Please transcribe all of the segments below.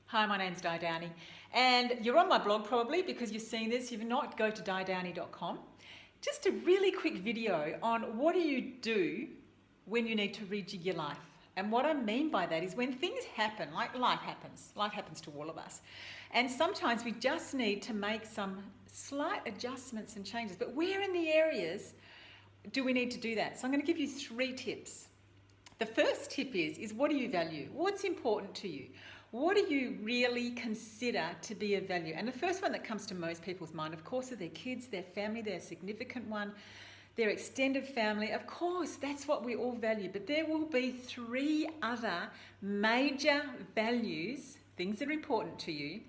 Hi, my name's Downie, and you're on my blog probably because you've seen this. If not, go to downie.com. Just a really quick video on what do you do when you need to rejig your life. And what I mean by that is when things happen, like life happens to all of us. And sometimes we just need to make some slight adjustments and changes. But where in the areas do we need to do that? So I'm going to give you 3 tips. The first tip is what do you value? What's important to you? What do you really consider to be of value? And the first one that comes to most people's mind, of course, are their kids, their family, their significant one, their extended family. Of course, that's what we all value. But there will be 3 other major values, things that are important to you,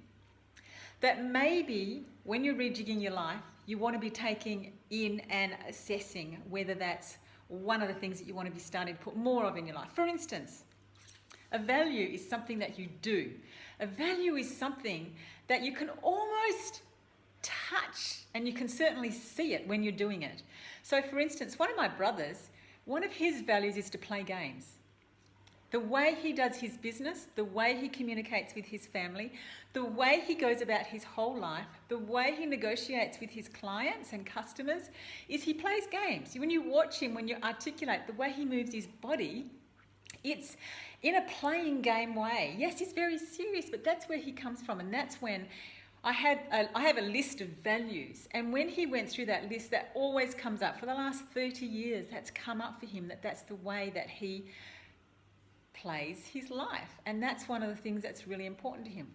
that maybe when you're rejigging your life, you want to be taking in and assessing whether that's one of the things that you want to be starting to put more of in your life. For instance, a value is something that you do. A value is something that you can almost touch, and you can certainly see it when you're doing it. So for instance, one of my brothers, one of his values is to play games. The way he does his business, the way he communicates with his family, the way he goes about his whole life, the way he negotiates with his clients and customers is he plays games. When you watch him, when you articulate the way he moves his body, it's in a playing game way. Yes, he's very serious, but that's where he comes from. And that's when I have a list of values. And when he went through that list, that always comes up. For the last 30 years, that's come up for him, that's the way that he plays his life. And that's one of the things that's really important to him.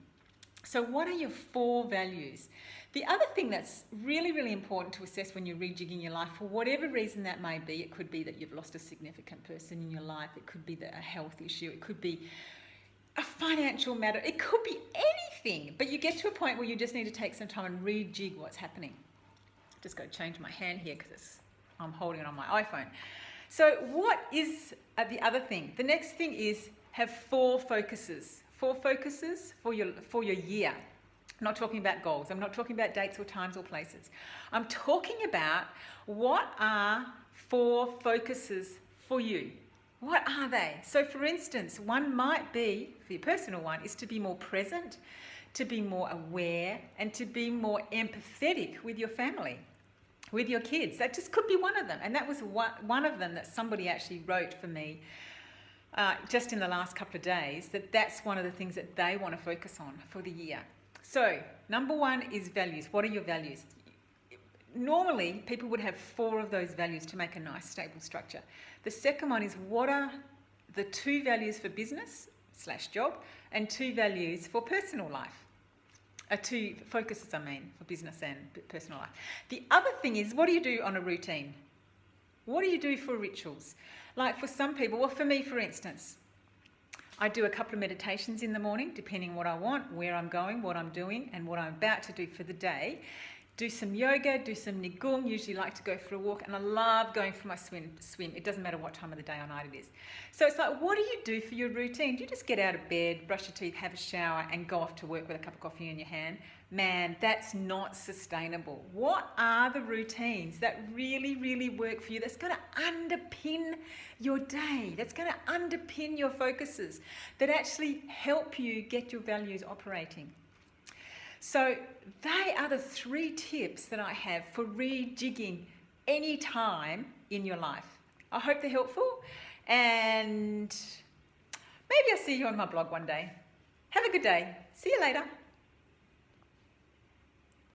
So what are your 4 values? The other thing that's really, really important to assess when you're rejigging your life, for whatever reason that may be, it could be that you've lost a significant person in your life, it could be a health issue, it could be a financial matter, it could be anything, but you get to a point where you just need to take some time and rejig what's happening. Just got to change my hand here because I'm holding it on my iPhone. So what is the other thing? The next thing is have 4 focuses. 4 focuses for your year. I'm not talking about goals. I'm not talking about dates or times or places. I'm talking about what are 4 focuses for you. What are they? So for instance, one might be, for your personal one, is to be more present, to be more aware, and to be more empathetic with your family, with your kids. That just could be one of them. And that was one of them that somebody actually wrote for me just in the last couple of days, that's one of the things that they want to focus on for the year. So number 1 is values. What are your values? Normally, people would have 4 of those values to make a nice, stable structure. The second one is what are the 2 values for business/job and 2 values for personal life. 2 focuses, for business and personal life. The other thing is, what do you do on a routine? What do you do for rituals? Like for some people, well, for me, for instance, I do a couple of meditations in the morning, depending on what I want, where I'm going, what I'm doing, and what I'm about to do for the day. Do some yoga, do some Qigong, usually like to go for a walk, and I love going for my swim. It doesn't matter what time of the day or night it is. So it's like, what do you do for your routine? Do you just get out of bed, brush your teeth, have a shower, and go off to work with a cup of coffee in your hand? Man, that's not sustainable. What are the routines that really, really work for you, that's going to underpin your day, that's going to underpin your focuses, that actually help you get your values operating? So they are the 3 tips that I have for rejigging any time in your life. I hope they're helpful, and maybe I'll see you on my blog one day. Have a good day. See you later.